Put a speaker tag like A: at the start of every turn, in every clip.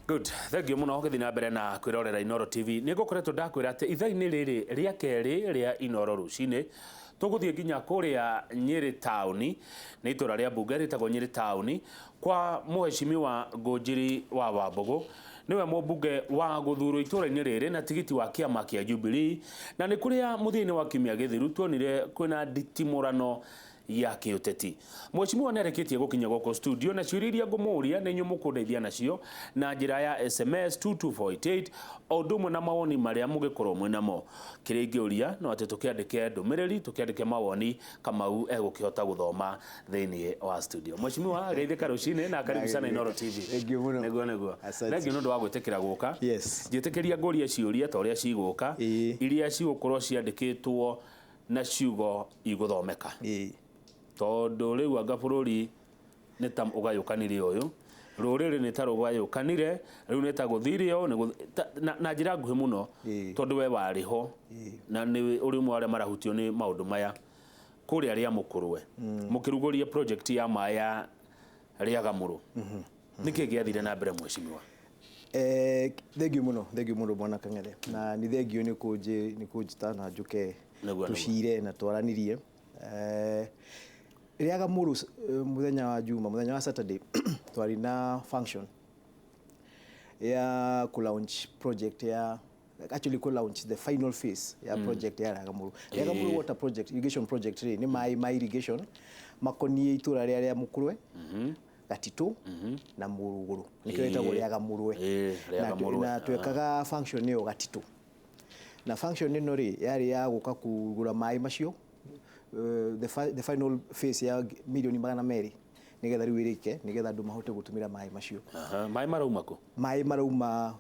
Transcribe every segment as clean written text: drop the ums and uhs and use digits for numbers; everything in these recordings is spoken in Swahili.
A: Good. Thank you muno githina mbere na kwirorera Inoro TV. Nigukoretwo ndakwira ati ithaini riri ria keri ria Inoro Ruciini tuguthie nginya kuria Nyeri town ni itura ria bunge ritagwo Nyeri town kwa Mheshimiwa Ngunjiri wa Wambugu niwe mũmbunge wa guthurwo itura-inĩ rĩrĩ na tigiti wa kĩama kĩa Jubilee na nĩ kũrĩa mũthia-inĩ wa kiumia gĩthiru tuonire kwĩna nditimũrano ya kiuteti. Mheshimiwa nĩarĩkĩtie gũkinya gũkũ studio na ciũria iria ngũmũria nĩ inyuĩ mũkũndeithia nacio na njĩra ya SMS 22488 o ũndũ ũmwe na mawoni marĩa mũngĩkorwo mwĩnamo. Kĩrĩa ingĩũria no atĩ tũkĩandĩke ndũmĩrĩri tũkĩandĩke mawoni Kamau egũkĩhota gũthoma thĩinĩ wa studio. Mheshimiwa geithĩka rũcinĩ na karibu sana Inoro TV.
B: Nĩguo
A: Thengiũ nĩ ũndũ wa gwĩtĩkĩra gũka.
B: Yes.
A: Njĩtĩkĩria ngũria ciũria ta ũrĩa cigũka iria cigũkorwo ciandĩkĩtwo na ciugo igũthomeka. Tondũ rĩu anga bũrũri nĩ ta ũgayũkanire ũyũ rũrĩrĩ nĩ ta rũgayũkanire rĩu nĩ ta gũthirio na njĩra nguhĩ mũno tondũ we warĩ ho na nĩ ũrĩ ũmwe arĩa marahutio nĩ maũndũ maya kũrĩa rĩa mũkũrwe mũkĩrugũria project ya maya Rĩagamũrũ nĩkĩ gĩathire na mbere Mheshimiwa?
B: Thengiũ mũno mwana Kang'ethe na nĩ thengiũ nĩ kũnjĩta na njuke tũcire na twaranirie. Rĩagamũrũ muthenya wa Juma muthenya wa Saturday twari na function ya launch project ya actually launch the final phase ya project ya Rĩagamũrũ. Rĩagamũrũ water project irrigation project ni mai irrigation makonie itura rĩa Mũkũrwe Gatitũ na Mũrugũrũ nikĩo etagwo Rĩagamũrũ na twekaga function ĩyo Gatitũ na function ĩno yarĩ ya gũka kũgũra mai macio the final phase ya milioni 200 nigetha riu irike nigetha andu mahote gutumira mai macio.
A: Mai marauma ku? Mai
B: marauma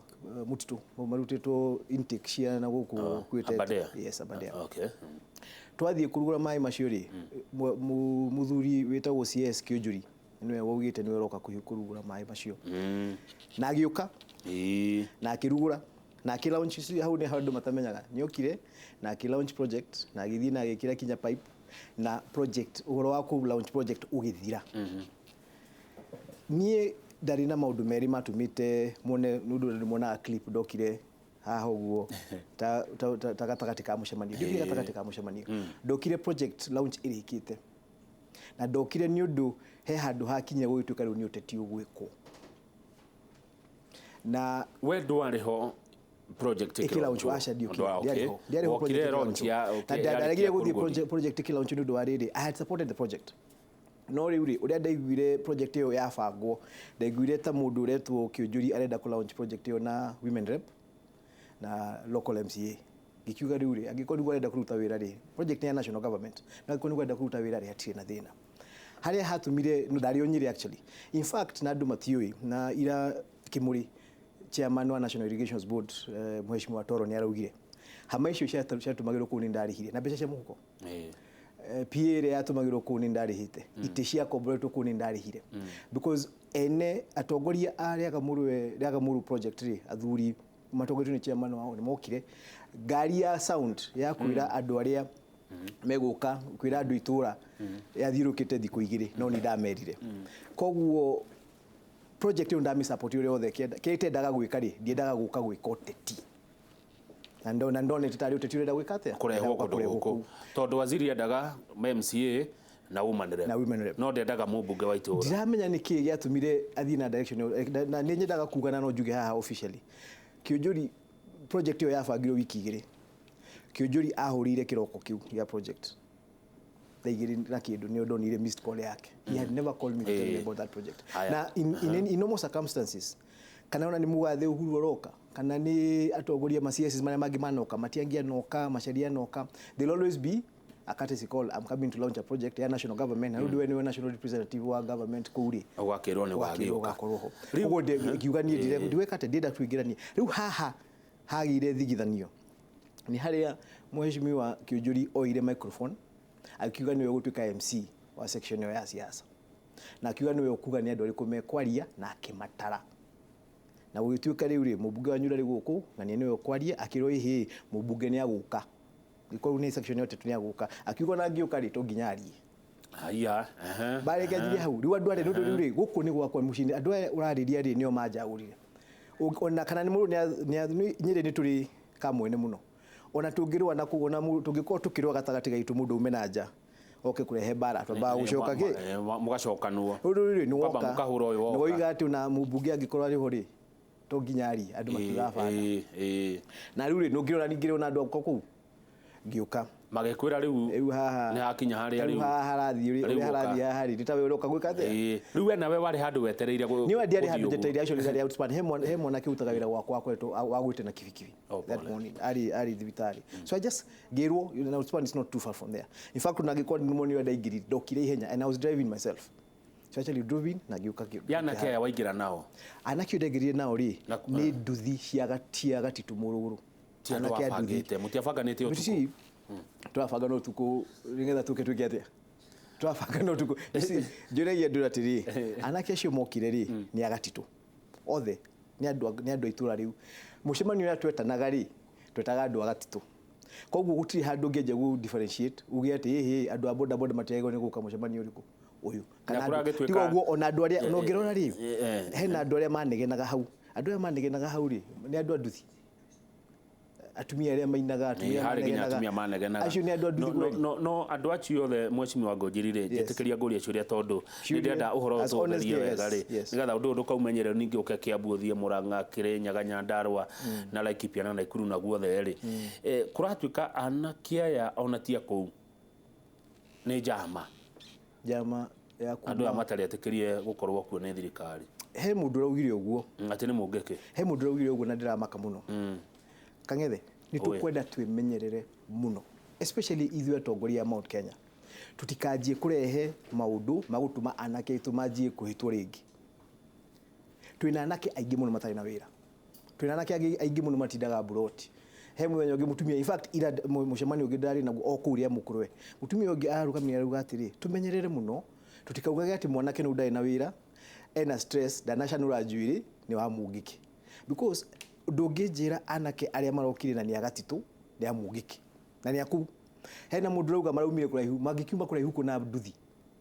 B: Mutitu marutitwo intake cia na guku kwite. Yes, Aberdare.
A: Okay.
B: Twathie kurugura mai macio muthuri wetagwo CS Kĩonjũri niwe waugite niwe roka kurugura mai macio na agiuka na akirugura na akilaunch hau ni handu matamenyaga niokire na akilaunch project na agithii na agikira kinya pipe na project uhoro wa ku launch project ugithira. Nie ndari na maundu meri matumite mone nundu ndimona clip dokire haha uguo ta gatagati ka mucemanio ndikire gatagati ka mucemanio dokire project launch irikite na dokire ni undu he handu hakinye gwituka riu ni uteti ugwiko na
A: we ndwari ho project
B: launch washa diari ho project launch ya ndaregire guthie project launch ni undu wa riri I had supported the project no riuri uria ndaiguire project yo ya bangwo ndaiguire ta mundu uretwo Kĩonjũri arenda ku launch project yo na women rep na local MCA gikiuga riuri angiko ni arenda kuruta wira ri project ya national government na angiko ni arenda kuruta wira ri hatirĩ na thina haria hatumire no ndari onyire actually in fact na andu matioi na ira Kimuri chairman wa National Irrigation Board Mheshimiwa Toro ni araugire hama icio ciatumagirwo ku ni ndarihire na mbeca cia muhuko PA ria atumagirwo ku ni ndarihite ite cia komboretwo ku ni ndarihire because ene atongoria a Rĩagamũrũ project athuri matongoretwo ni chairman wao ni mokire ngari ya sound ya kwira andu aria meguka kwira andu itura yathirukite thiku igiri no ni ndamerire koguo project yo ndami support yore othe kete ndaga gwika ri ndiendaga guka gwika uteti na ndone tutari uteti urenda gwika atia
A: kurehwo kundu guku tondu waziri endaga MCA na women rep no ndendaga mũmbunge wa itura ndiramenya niki giatumire athii na direction na ni nyendaga kugana no njuge haha officially Kĩonjũri project yo yabangirwo wiki igiri Kĩonjũri ahurire kiroko kiu ya project igiri na kindu ni ndonire missed call yake he had never called me to tell me about that project na in normal circumstances kana ona ni mugathe Uhuru roka kana ni atongoria ma CSs maria mangi manoka matiangia noka macharia noka they'll always be a courtesy call I'm coming to launch a project ya national government and we national representative wa government kuri ogakirwo ni wagiuka riu ngiuga ni ndiwekate ndenda twingiranie riu haha hagire thigithanio ni haria Mheshimiwa Kĩonjũri oire microphone akiuga niwe gutuika MC wa section ya siasa na akiuga niwe ukuga ni andu ariku mekwaria na akimatara na gugituika riu mũmbunge wa nyura ri guku na niwe ukwaria akirwo ihi mũmbunge ni aguka iko ni section yote tu ni aguka akiuga na ngiuka ri to nginya arie aya bare gajiri hau riu andu ari ndu riu guku ni gwakwa mucini andu urariria ri nio manjaurire
B: ona kana ni mundu nyire ni turi kamwene muno ona tungirwa na kuona tungikoo tukirwa gatagati gaitu mundu umenanja oke kurehe bara twamba gucoka ki
A: mugacokanwo
B: uri ni woka
A: mukahura uyu woka
B: ni woiga ati na mubunge angikorwa ari hori to nginyari andu makiuga bana na riu nungirona ningire na andu akwa kuu ngiuka
A: magekwira riu
B: haha
A: ni hakinya hari riu
B: harathi hari ritawe uroka gwika te
A: riu nawe wari handu wetereire
B: ni wadi ari handu jeteire actually ari outspan he mwana kiutaga wira wakwa kwetu wagwite na kibikibi that morning ari thibitari so I just ngirwo outspan is not too far from there in fact nagikwa nimoni wenda ingiri ndokire ihenya and I was driving myself so actually driving na giuka
A: yana kaya waingira nao
B: anaki ndegirire nao ri ni nduthi cia gatitu muruguru
A: anaki nduthi mutiabanganite utuku
B: twabanga no tuko ringetha tuke tukiatia twabanga no tuko njuragia ndura tiri anake acio mokire ri ni agatitu othe ni andu itura riu mucemanio ya twetanaga ri twetaga andu agatitu koguo gutiri handu ngeje gu differentiate ugie ati andu a boda boda matiago ni guka mucemanio uriku uyu kana tigo guo ona andu aria no ngirona ri hena andu aria manegenaga hau andu aria manegenaga hau ri ni andu anduthi atumia aria mainaga
A: atumia manegenaga
B: acio ni andu anduthi
A: no andu acio othe mwecimwa ngojirire njetekeria ngori acio ria tondu ni ndenda uhoro utotherie wega ri nigetha undu ndukaumenyerera ningi uke Kiambu thie Murang'a Kirinyaga Nyandarua na Laikipia na Naikuru na guothe ri kuratuika anake aya ona tia kou ni jama
B: ya kuma
A: andu amatari atekerie gukorwo kuo ni thirikari
B: he mundu raugire uguo
A: ati ni mungeke
B: he mundu raugire uguo na ndiramaka muno Kang'ethe ni tukwenda twimenyerere muno especially ithuĩ atongoria a Mount Kenya tutikanjie kurehe maundu magutuma anake tumanjie kuhitwo ringi twina anake aingi muno matari na wira twina anake aingi muno matindaga buroti he muthenya ungi mutumia in fact ira mucemanio ungi ndari naguo okuria mukurwe mutumia ungi arugamira ruga atiri tumenyerere muno tutikaugage ati mwanake no ndai na wira ena stress danashanura njuiri ni wa mungiki because ndungijira anake aria marokire na ni agatitu ni amungiki na ni aku hena mundu rauga maraumire kuraihu magikiuma kuraihu kuna nduthi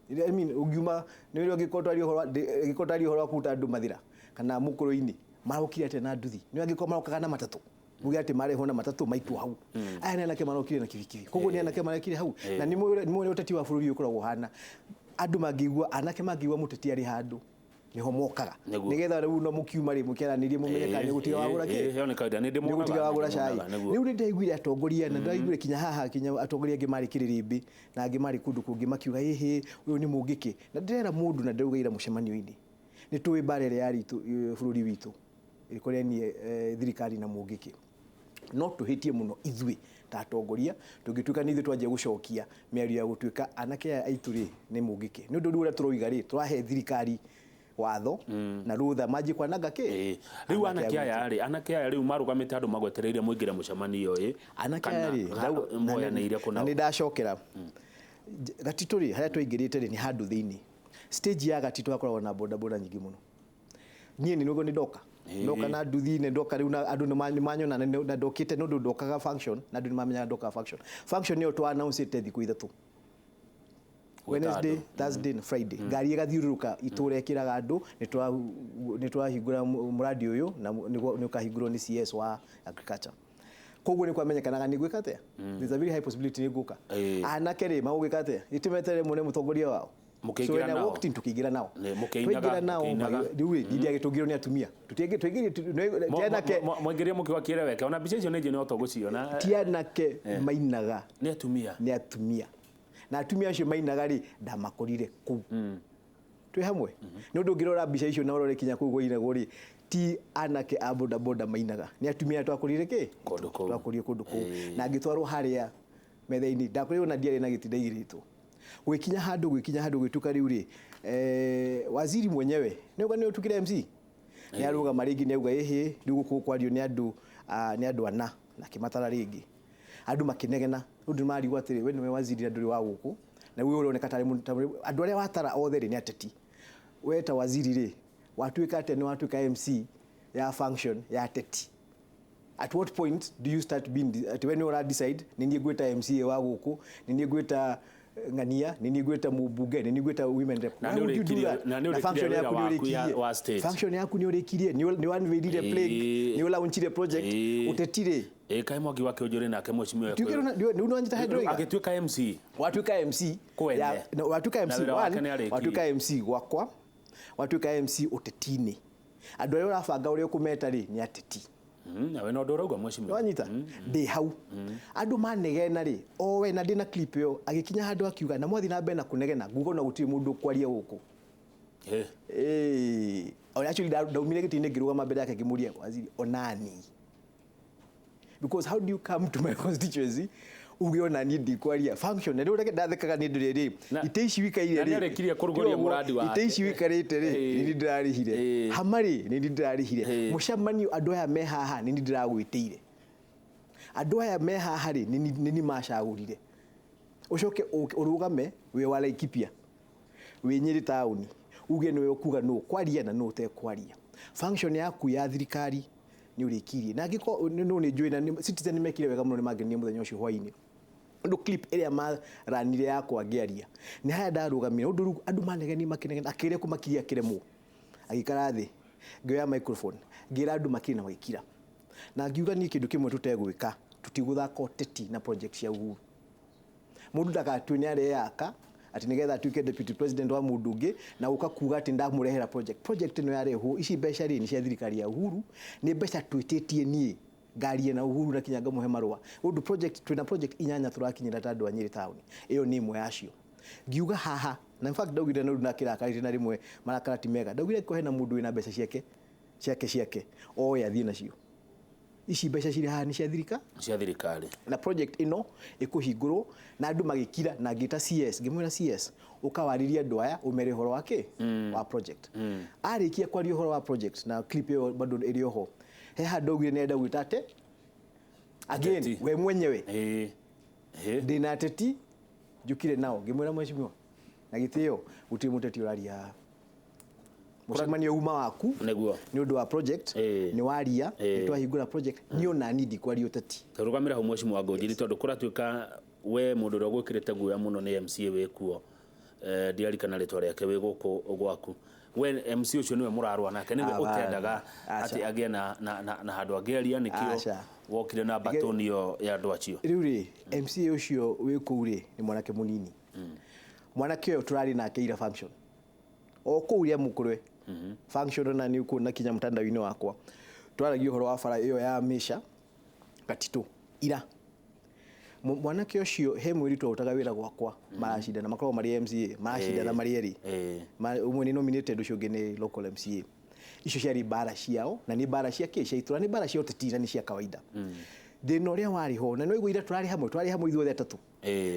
B: I mean ugiuma ni wiro gikotari horo akuta andu mathira kana mukuruini marokire ate na nduthi ni angikoma marokaga na matatu mugi ati mare hona matatu maitu hau aya ni anake marokire na kibikibi koguo ni anake marekire hau na ni mwe uteti wa bururi ukoragwo hana andu mangigwa anake mangigwa muteti ari handu niho mokaga nigetha riu no mukiuma ri mukiaranirie mumenyeka ni gutiga wagura ki
A: he ni kaida ni ndimo
B: gutiga wagura cai riu ndi ndaiguire atongoria na ndaiguire kinya haha kinya atongoria angi mari kiririmbi na angi mari kundu kungi makiuga uyu ni mungiki na ndera mundu na ndaugaira mucemanio-ini ni tuwi barere ya ritu bururi witu ikoria ni thirikari na mungiki no tuhitie muno ithui ta atongoria tungituika ni ithui twanjie gucokia miario ya gutuika anake aituri ni mungiki ni undu ura turoiga ri turahe thirikari watho na rutha maji kwa naga ki
A: riu anake aya riu marugamite andu magwetereire muingire mucemanio
B: anake aya ri
A: moya ni ire kuna
B: ni ndacokera gatituri haria twaingirite ni handu thiini stage ya gatito akoragwo na boda boda nyingi muno nie ni nugo ni ndoka na nduthi ni ndoka riu andu ni manyona na ndokite no ndokaga function na andu ni mamenya ndoka function ni twa announce thiku ithatu Wednesday, Thursday, Friday. Ngari igathiururuka iture kiraga andu ni twahingura muradi uyu na ni ukahingurwo ni CS wa agriculture. Koguo ni kwamenyekanaga ni gwika atia. There's a very high possibility ni guka. Anake ri magugika atia. Itimetere mune mutongoria wao.
A: Mukiingira nao.
B: So walked in tukiingira nao.
A: Mukiingira
B: nao. Riu ndi agitungirwo ni atumia. Tutiengire tianake
A: mwengerie mukiwa kieleweke. Ona bica icio ni njene otoguciona.
B: Tianake mainaga.
A: Ni atumia.
B: Ni atumia. Na atumia acio mainaga ri ndamakorire ku twi hamwe ni undu ngirora mbica icio na urore kinya kugo inago ri ti anake a boda boda mainaga ni atumia twakorire ki twakorire kundu ku na ngitwarwo haria metha-ini ndakorire na ndiari na gitinda igirito gwikinya handu gwituka riu ri waziri mwenyewe ni uga ni utukire MC ni aruga maringi ni auga riu guku kwario ni andu ana na kimatara ringi andu makinegena undu marigwa atiri we ni waziri nduri wa guku na we uroneka tari andu aria watara othe ri ni ateti we ta waziri ri watuika ate ni watuika MC ya function ya ateti at what point do you start being at when you decide ni nie gweta MC wa guku ni nie gweta ngania ni nigweta mubunge ni nigweta women rep
A: na function yaku ni urikirie
B: function yaku ni urikirie ni one way dire plague ni ula unchire project utetire
A: kai mwaki wake ujore nake mheshimiwa
B: ni unanyita hydroiga
A: agituika MC
B: watuka MC watuka MC watuka MC gwakwa watuka MC utetini andu aria urabanga uria ukumeta ri ni ateti
A: nawe no ndorauga mheshimiwa
B: wanyita ndi hau andu manegena ri o we na ndina clip yo agikinya handu akiuga na mwathi na mbe na kunegena ngugo na gutiri mundu kwaria guku actually daumire gitine ngiruga mambere yake ngimuria waziri onani because how do you come to my constituency ugiona ni ndikwaria function ndio ureke ndathekaga ni ndire iteici wikaire
A: ri nĩarekirie kũrũgũria mũradi wake
B: iteici wikarite ri ni ndirarihire hamari ni ndirarihire mucamanio andu aya me haha ni ndiragwitire andu aya me haha ri ni macagurire ucoke urugame we wala ikipia we Nyeri town uge niwe ukuga no kwaria na no utekwaria function yaku ya thirikari ni urikirie na ngiko no ni njui na citizen mekire wega muno ni mageni muthenya ucio hwaini ndo clip area ma ranire yakwa ngiaria ni haya ndarugamira undu andu manegeni makinegena akire kumakiria kiremo agikara thi ngioya microphone ngira andu makiri na gwikira na ngiuga ni kindu kimwe tutegwika tutiguthaka teti na project cia uhuru mundu ndagatwe ni ari yaka ati nigetha tuike deputy president wa mundu ungi na ukakuga ati ndamurehera project no yareho ici mbeca ri ni cia thirikari ya uhuru ni mbeca twititie nie ngari na uhuru na kinyanga muhe marua undu project twina project inyanya turakinyira tandu wa Nyeri town iyo ni imwe yacio ngiuga haha na in fact ndagwire na kirakarite na rimwe marakarati mega ndagwire ko hena mundu wina mbeca ciake o yathie nacio ici mbeca ciri haha ni cia thirikari na project ino ikuhingurwo na andu magikira na ngita CS ngimwira CS ukawariria andu aya umere horo wake wa project arikia kwaria horo wa project na clip yo bado iri ho he handogire nenda gwitate again we mwenyewe ndina teti jukire nao ngimwira mheshimiwa na gitio uti muteti uraria mucamanio uma waku
A: neguo
B: ni undu wa project ni waria ni twahingura project ni ona nidi kwaria uteti
A: turugamira hu mheshimiwa Ngojiri tondu kuratuika we mundu ro gwikirite guya muno ni MCA we kuo diari kana ritwa riake we guku gwaku we MC ucio niwe murarwa nake niwe utendaga ati agie na handu ageria nikio wokire na batonio ya andu acio
B: riu ri MC ucio we kuuri ni mwanake munini mwanake uyo turari nake ira function o kuuria mukurwe function na ni ukuna kinya mtandao-ini wakwa twaragia horo wa bara iyo ya misha katitu ira mwanake ucio he mwiri twutaga wira gwakwa marashida na makoro mari MCA marashida na mari eri umwe ni nominated ucio ngene local MCA icio ciari bara ciao na ni bara cia kisha itura ni bara cio tetira ni cia kawaida thino ria wari ho na no igwira turari hamwe ithuothe atatu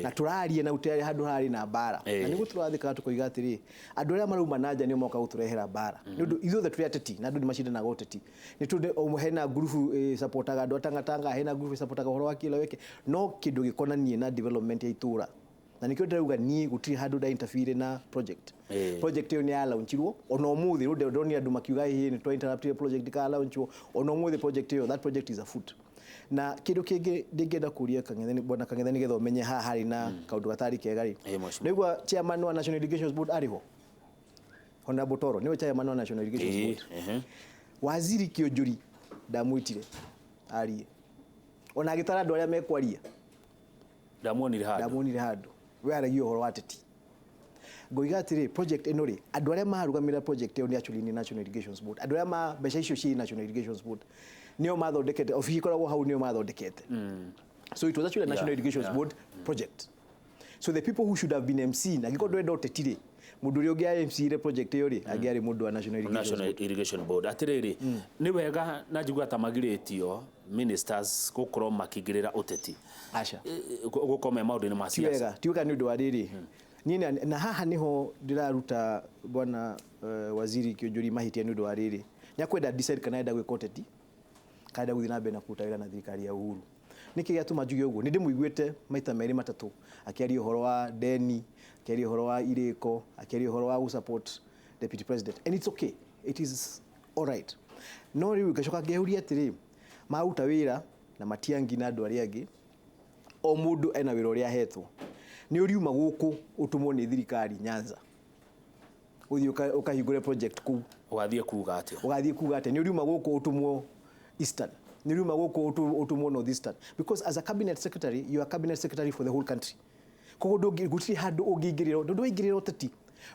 B: na turarie na utari handu hari na bara na nigu turathika tukoiga atiri andu aria maruma nanja ni moka guturehera bara ndu ithuothe turi ateti na andu ni macindana na goteti ni tunde o hena group supportaga andu atangatanga hena group supportaga horo wa kieleweke no kindu gikonanie na development ya itura na nikio ndauga ni gutiri handu da interfere na project yo ni ya launchirwo ono muthi rude ndoni andu makiuga hihi ni to interrupt project ka launchwo ono muthi project yo that project is afoot na kindu kingi ndingenda kuria Kang'ethani bwana Kang'ethani getho menye haha hari na kaundu gatari kega ri nigwa chairman wa National Irrigation Board ariho Hona Botoro niwe chairman wa National Irrigation Board waziri Kionjuri ndamwitire arie ona agitara andu aria mekwaria ndamuonire handu we aragio horo wateti ngoiga atiri project ino ri andu aria marugamira project iyo ni actually ni National Irrigation Board andu aria ma mbeca icio ci National Irrigation Board nio mathondekete ofisi koragwo hau nio mathondekete so it was actually a National Irrigation Board project so the people who should have been MC na gikondo endo tetire mundu ri ogia MC ile project iyo ri agiari mundu wa National
A: Irrigation Board atiriri ni wega na njigua tamagiritio ministers gukorwo makigirira uteti
B: acha
A: gukome maundu ni ma siasa
B: tiwega ni undu wa riri nini na haha niho ndiraruta bwana waziri Kionjuri mahitia ni undu wa riri nyakwenda decide kana enda gwika uteti kada guthina be na kutawira na thirikari ya uhuru niki giatuma njuge uguo ni ndimuiguite maita meri matatu akiaria horo wa deni akiaria horo wa iriko akiaria horo wa support deputy president and it's okay it is all right no riu gacoka ngeuria atiri mauta wira na matiangi na andu aria angi o mundu ena wira uria hetwo ni uriuma guku utumwo ni thirikari Nyanza uthi ukahingure project ku
A: ugathie kuga ate
B: ni uriuma guku utumwo Eastern ni uriuma guku utumwo North Eastern because as a cabinet secretary you are cabinet secretary for the whole country kogo ndogi gutiri handu ungingiriro ndwingiriro teti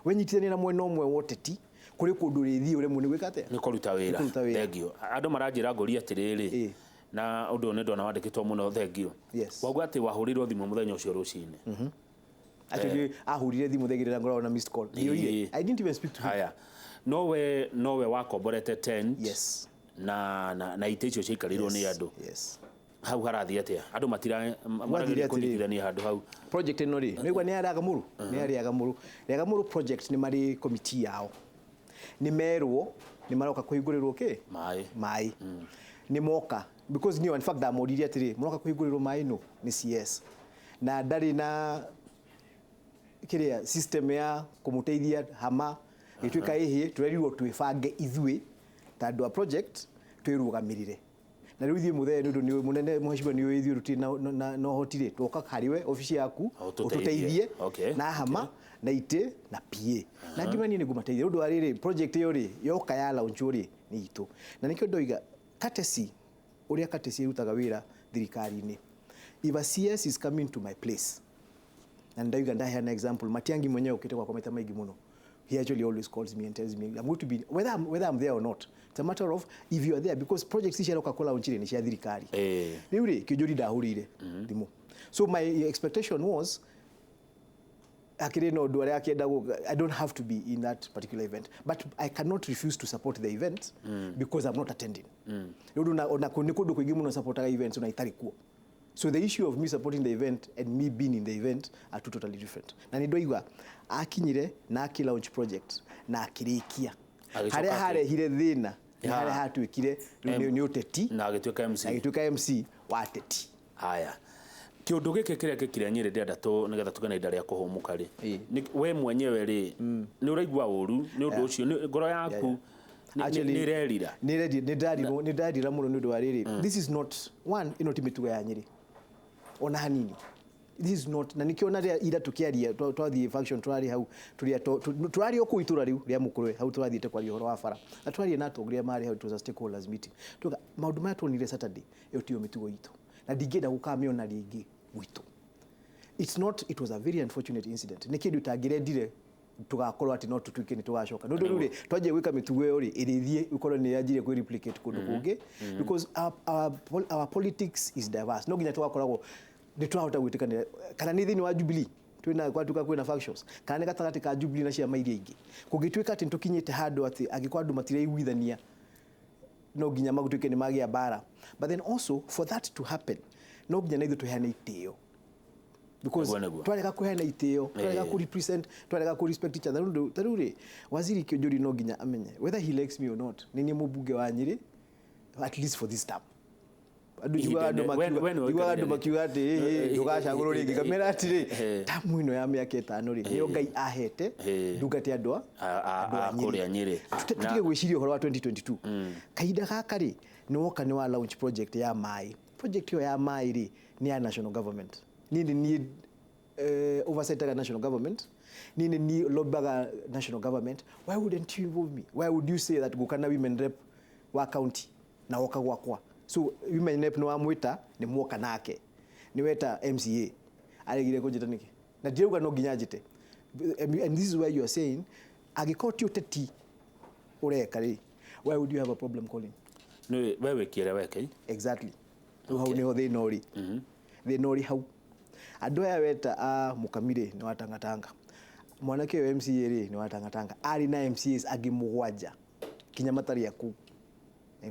B: wenyitithania na mwena umwe woteti kuri kundu rithi ure muni gwikate
A: ni kuruta wira thengio andu maranjira ngori atiriri na undu ne ndona wandikitwo muno thengio wagwa ati wahurirwo thimu muthenya ucio rucini
B: actually ahurire thimu thegirira ngora na missed call I didn't even speak to him
A: haya nowe wakomborete tent
B: yes
A: na itecio ciikarirwo ni andu hau harathi atia andu maragire kunyitithania handu hau
B: project ino ri nigwa ni ariaga muru project ni mari committee yao ni merwo ni maroka kuhingurirwo mai ni moka because in fact that modiria atiri muroka kuhingurirwo mai no ni CS na ndari na kiria system ya kumuteithia hama gituika ihi turerirwo twibange ithui tandu a project twirugamirire na riu thie muthee ndu ni munene mheshimiwa ni ithui ruti na hotire twoka hariwe ofisi yaku ututeithie na hama na ite na PA na ngimani ni gumateithia undu ariri project iyo ri yoka ya launch uri ni itu na nikyo ndoiga courtesy uria courtesy irutaga wira thirikari-ini if a CS is coming to my place and ndaiga ndahe an example Matiangi mwenyewe ukite kwa kometa maigi muno he actually always calls me and tells me I'm going to be whether I'm there or not it's a matter of if you are there because projects isi roka kola unchire ni cia thirikari riu ri kijuri ndahurire thimu so my expectation was akire no ndu aria akienda I don't have to be in that particular event but I cannot refuse to support the event because I'm not attending riu na kundu kuingi muno supportaga events una itari kuo so the issue of me supporting the event and me being in the event are two totally different na ni ndoigwa akinyire na launch project na akirikia haria harehire thina haria hatwikire ni uteti
A: na
B: agituika MC wa teti
A: haya kiundu giki kiria gikire nyire ndenda tu nigetha tugana inda ria kuhumuka ri we mwenyewe ri ni uraigwa uru ni undu ucio ngoro yaku ni rerira
B: ni ndarira muno ni undu wa riri this is not one inotimituga ya nyiri ona hanini this is not na nikiona ira tukiaria twathie function twari hau twari okuitura riu ria mukurwe hau twathiite kwa rihoro wa bara na twari na atongoria mari hau tuza stakeholders meeting tuga maundu maya tuonire Saturday iyo tio mitugo itu na ndingenda gukamiona ringi gwitu it was a very unfortunate incident nikindu tangirendire tugakorwo ati no tutuike ni tugacoka ndu ruri twaje gwika mitugo yo ri irithie ukorwo ni yanjire ku replicate kundu kungi because our politics is diverse no ginya tugakoragwo ni twahota gwitikana kana ni thini wa Jubilee twina kwatuka kwina factions kana ni gatagati ka Jubilee na cia mairia ingi kugituika ati tukinyite handu ati agikwa andu matire igwithania no ginya magutuike ni magia bara but then also for that to happen no ginya naithu tuhane itio because twareka kuhena itio twareka ku represent twareka ku respect each other taruri waziri Kionjuri no ginya amenye whether he likes me or not nini mubunge wa Nyeri at least for this term adu makiuga ati ndugacagurwo ringi kamera atiri tamu ino ya miaka 5 ri niyo Ngai ahete ndungati andu
A: a kuria Nyeri
B: tutige gwiciria uhoro wa 2022 kahinda gaka ri ni woka ni wa launch project ya mai project yo ya mai ri ni ya national government ni oversight of national government ni lobbaga national government why wouldn't you involve me why would you say that gukana women rep wa county na woka gwakwa so women rep no amwita ni mwoka nake ni weta MCA aregire kujita niki na ndiuga no ginya njite and this is why you are saying agikoti uteti ureka ri why would you have a problem calling
A: no wewe kieleweke
B: exactly hau ni ho they nori they nori hau andu aya weta a mukamire ni watangatanga mwanake wa MCA ri ni watangatanga ari na MCAs agimugwanja kinya matari yaku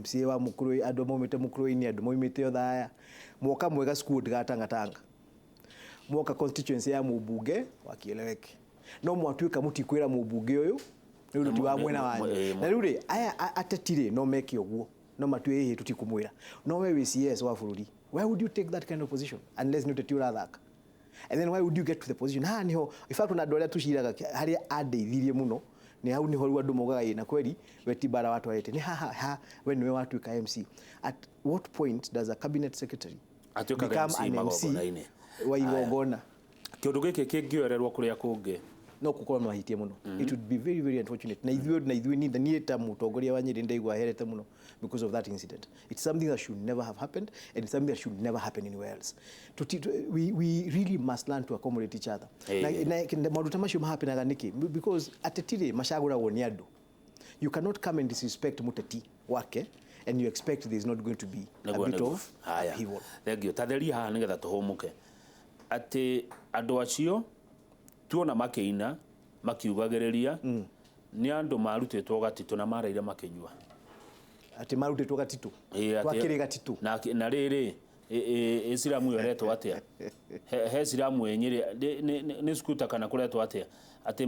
B: MCA wa mukuru andu momite mukuru ini andu moimite othaya mwoka mwega school digatangatanga mwoka constituency ya mubunge wa kieleweke no mwatuika mutikwira mubunge uyu ni ruti wa mwena wanyu na riu ri aya atetire no meke oguo no matue hi tutikumwira no we CS wa bururi why would you take that kind of position unless not to rathaka and then why would you get to the position niho in fact na ndore tushiraga haria adeithirie muno ni hau niho andu mogaga ina kweli wetibara watu waete ni ha when we watu ka MC at what point does a cabinet secretary become an MC wa igogona
A: kĩũndũ gĩkĩ kĩngĩorerwo kũrĩa kũngĩ
B: no kukorwo mahitie muno. It would be very very unfortunate. Na ithuĩ ni ta mutongoria wa Nyeri ndaigua herete muno because of that incident. It's something that should never have happened, and it's something that should never happen anywhere else. We really must learn to accommodate each other. Na maũndũ ta macio mahapenaga nĩkĩ? Because atetire macagũragwo nĩ andũ. You cannot come and disrespect muteti wake and you expect there is not going to be a bit of upheaval.
A: Thank you. Tatheria haha nĩgetha tũhũmũke atĩ andũ acio tuona makĩina makiugagĩrĩria nĩ andũ marutĩtwo gatitũ na maraire makĩnyua
B: atĩ marutĩtwo gatitũ twakĩrĩ gatitũ
A: na rĩrĩ Islamu yoretwo atĩa he Islamu Nyeri nĩ skuta kana kũretwo atĩa atĩ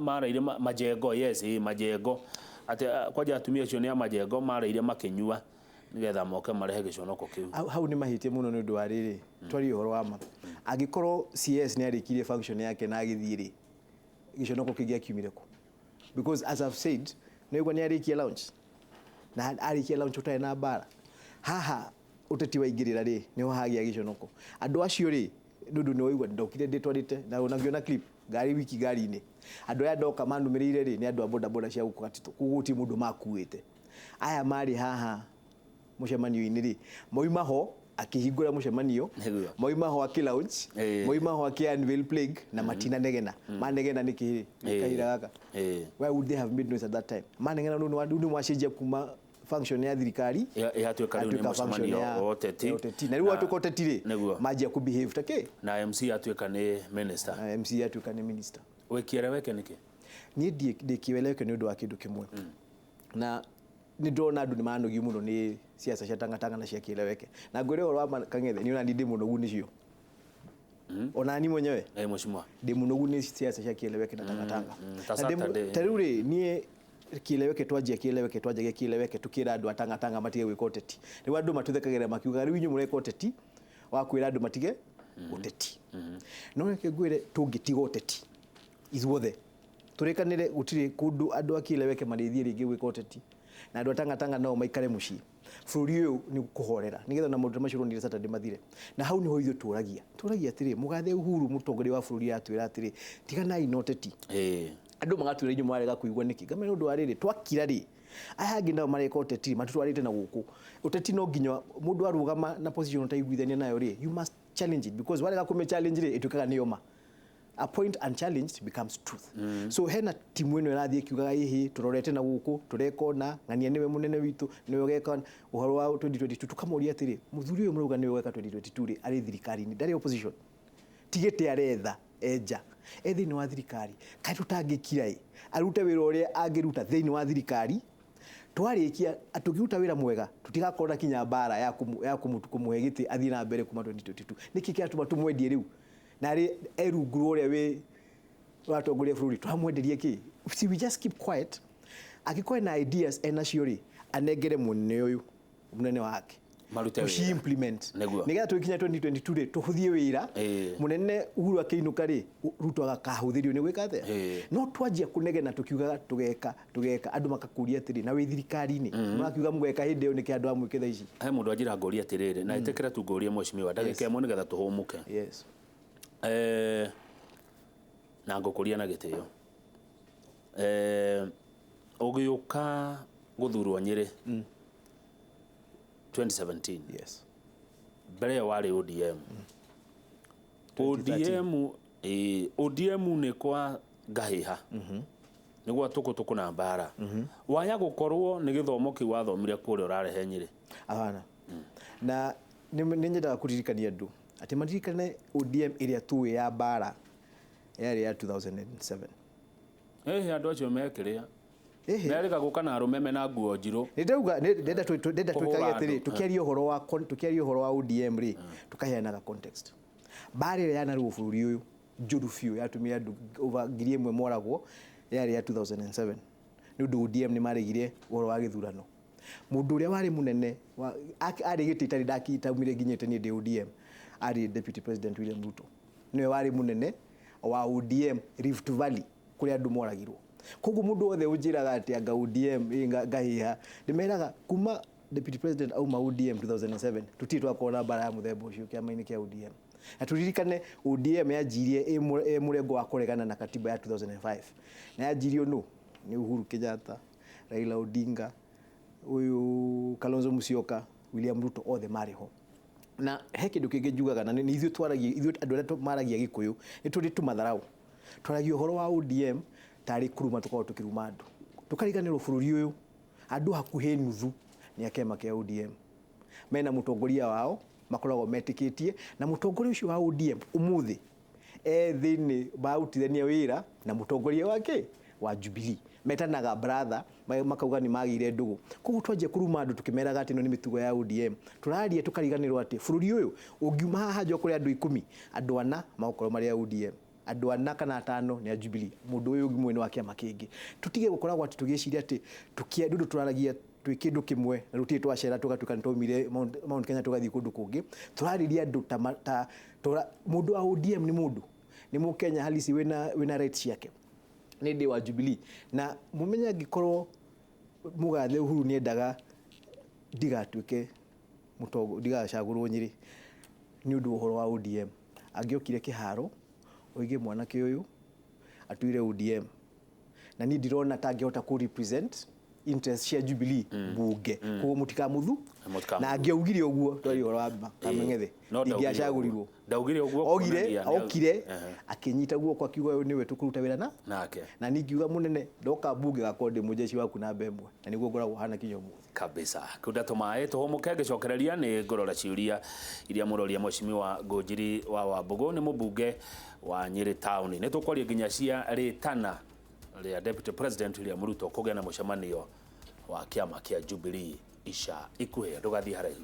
A: maraire majengo yes majengo atĩ kwaja atumia acio nĩ majengo maraire makĩnyua nigetha moke marehe gĩconoko kĩu
B: hau nĩ mahitie mũno nĩ ũndũ wa rĩrĩ twari ũhoro wa ma angĩkorwo CS nĩ arĩkirie function yake na agĩthiĩ rĩ gĩconoko kĩngĩakiumire ku because as I've said nĩguo nĩ arĩkia launch na arĩkia launch ũtarĩ na mbara haha ũteti waingĩrĩra rĩ nĩ hagĩa gĩconoko andũ acio rĩ ndũndũ nĩ waigua ndokire ndĩtwarĩte na ũnangĩona clip ngari wiki ngari-inĩ andũ aya ndoka manumĩrĩire rĩ nĩ andũ a boda boda cia gũkũ gatitũ koguo ti mũndũ makuĩte aya marĩ haha mũcemanio-inĩ rĩ moima ho akĩhingũra mũcemanio moima ho akĩ-launch moima ho akĩ-unveil plague na matina negena manegena nĩkĩ kaira gaka why would they have made noise at that time manegena nĩ mwacenjia kuma function ya thirikari
A: yatuĩka rĩu nĩ mũcemanio oteti
B: na rĩu atuĩka oteti rĩ manjia ku behave take
A: na MC atuĩka nĩ minister
B: na MC atuĩka nĩ minister
A: kieleweke nĩkĩ
B: niĩ ndĩkieleweke nĩ ũndũ wa kĩndũ kĩmwe na nĩ ndona andũ nĩ manogio mũno nĩ siasa cia tangatanga na cia kieleweke na ngwĩre ũhoro wa Kang'ethe nĩ ona ndĩ mũnogu nĩcio ona ni mwenyewe
A: mheshimiwa
B: ndĩ mũnogu nĩ siasa cia kieleweke na tangatanga ta rĩu rĩ niĩ kieleweke twanjagia kieleweke tukĩra andũ atangatanga matige gwĩka ũteti nĩguo andũ matuthekagĩra makiuga rĩu inyuĩ mũreka ũteti wa kwĩra andũ matige ũteti no reke ngwĩre tũngĩtiga ũteti ithuothe tũrĩkanĩre gũtirĩ kũndũ andũ a kieleweke marĩthiĩ rĩngĩ gwĩka ũteti na andũ atangatanga nao maikare mũciĩ bũrũri ũyũ nĩ kũhorera nĩgetha na maũndũ macio ronire Saturday mathire na hau nĩho ithuĩ tũragia atĩrĩ mũgathe Uhuru mũtongoria wa bũrũri atwĩra atĩrĩ tiganai na ũteti andũ magatwĩra inyuĩ marega kũigua nĩkĩ ngamenya ũndũ wa rĩrĩ twakira rĩ aya angĩ nao mareka ũteti matutwarĩte na gũkũ ũteti no nginya mũndũ arũgama na position ũtaiguithania nayo rĩ you must challenge it because warega kũmĩ challenge rĩ ĩtuĩkaga nĩyoma a point unchallenged becomes truth so hena timu ĩno ĩrathiĩ kiugaga hihi tũrorete na gũkũ turekona ng'ania nĩwe mũnene witũ nĩwe ũgeka ũhoro wa 2022 tukamũria atĩrĩ mũthuri ũyũ mũrauga nĩwe ũgeka 2022 rĩ arĩ thirikari-inĩ ndarĩ opposition tigĩte aretha enja thĩinĩ wa thirikari kaĩ tũtangĩkira arute wĩra ũrĩa angĩruta thĩinĩ wa thirikari twarĩkia tũkĩruta wĩra mwega tũtigakorwo kinya mbara ya kũmũhe gĩtĩ athiĩ na mbere kuma 2022 nĩkĩ kĩratũma tũmwendie rĩu na erunguru ũrĩa wĩ watongoria bũrũri twamwenderie kĩ we just keep quiet agĩkorwo na ideas enacio rĩ anengere mũnene ũyũ mũnene wake
A: marute
B: implement nigetha tũkinya 2022 rĩ tũhũthie wĩra mũnene Uhuru akĩinũka rĩ Ruto agakahũthĩrio nĩ gwĩka atĩa no twanjia kũnegena tũkiugaga tũgeka andũ makakũria atĩrĩ na wĩ thirikari-inĩ mũrakiuga mũgeka hĩndĩ ĩyo nĩkĩ andũ amwĩke thaa ici
A: he mũndũ anjĩra ngũria atĩrĩrĩ na ĩtĩkĩra tu ngũria mheshimiwa ndagĩka ĩmwe nĩgetha tũhũmũke
B: yes
A: na ngũkũria na gĩtĩo ũgĩũka gũthurwo Nyeri 2017
B: yes
A: mbere warĩ ODM ODM nĩ kwa ngahĩha nĩguo tũkũ na mbara waya gũkorwo nĩ gĩthomo kĩu wathomire kũrĩa ũrarehe Nyeri
B: ahana na nĩ nyendaga kũririkania andũ atĩ maririkane ODM ĩrĩa tuĩ ya mbara yarĩ ya 2007
A: andũ acio mekĩrĩa merĩga gũka na arũme mena nguo njirũ
B: ndenda twĩkage atĩrĩ tũkĩaria ũhoro wa ODM rĩ tũkaheanaga context mbara ĩrĩa yanarũo bũrũri ũyũ njũru biũ yatumire andũ over 1,000 moragwo yarĩ ya 2007 nĩ ũndũ ODM nĩ maregire ũhoro wa gĩthurano mũndũ ũrĩa warĩ mũnene arĩ gĩtĩ itarĩ ndakitaumire nginyĩte nĩ ndĩ ODM arĩ Deputy President William Ruto nĩwe warĩ mũnene wa ODM Rift Valley kũrĩa andũ moragirwo koguo mũndũ wothe ũnjĩraga atĩ anga ODM ngahĩha ndĩmeraga kuma Deputy President auma ODM 2007 tũtirĩ twakorwo na mbara ya mũthemba ũcio kĩama-inĩ kĩa ODM na turirikane ODM yajirie murengo wa kuregana na katiba ya 2005 na yajirio no ni Uhuru Kenyatta, Raila Odinga, uyu Kalonzo Musyoka, William Ruto othe mariho na he kindu kingi njugaga na ni ithuĩ twaragia ithuĩ andũ arĩa maragia Gĩkũyũ nĩ tũrĩ tũmatharau twaragia ũhoro wa ODM tarĩ kuruma tukorwo tukiruma andu tukariganĩrwo bũrũri ũyũ andu hakuhĩ nuthu ni akema kia ODM mena mutongoria wao makoragwo metĩkĩtie na mutongoria ũcio wa ODM umuthi thĩinĩ bautithania wĩra na mutongoria wake wa Jubilee metanaga brother makauga ni magire ndugu koguo twanjie kuruma andu tukimeraga ati no ni mitugo ya ODM turaria tukariganirwo ati bũrũri ũyũ ũngiuma haha njo kuri andu 10 andu ana makorwo mari ODM andu ana kana 5 ni Jubilee mundu ũyũ ũngĩ mwene wa kiama kĩngĩ tutige gukoragwo ati tugĩciria ati tukiendu turaragia twi kindu kimwe na rutie twacera tugatuka ntomire Mount Kenya tugathii kundu kungi turariria andu ta mundu wa ODM ni mundu ni Mukenya halisi wina rights yake ni ndi wa Jubilee na mumenya gikorwo mugathe Uhuru ni endaga ndigatuike mutongo ndigacagurwo Nyeri ni undu uhoro wa ODM angiokire kiharo oige mwanake uyu atuire ODM na ni ndirona tangihota ku represent interest cia Jubilee bunge ko mutikamuthu na angiaugire uguo twari horo wa kameng'ethe ndingiacagurirwo
A: ndaugire uguo
B: okire akinyita guo kwa kiugo niwe tukuruta wira
A: nake
B: na ningiuga munene ndoka bunge gakonde mujeshi waku na mbemwe na niguo ngoragwo hana kinyomu
A: kabisa kuda tumae tuhomuke gicokereria ni ngorora ciuria iria muroria Mheshimiwa Ngunjiri wa Wambugu ni mubunge wa Nyeri town ni tukwaria nginya cia ritana ria Deputy President William Ruto kugena mucemanio wa kiama kia Jubilee ica ikuhe ndugathi haraihu.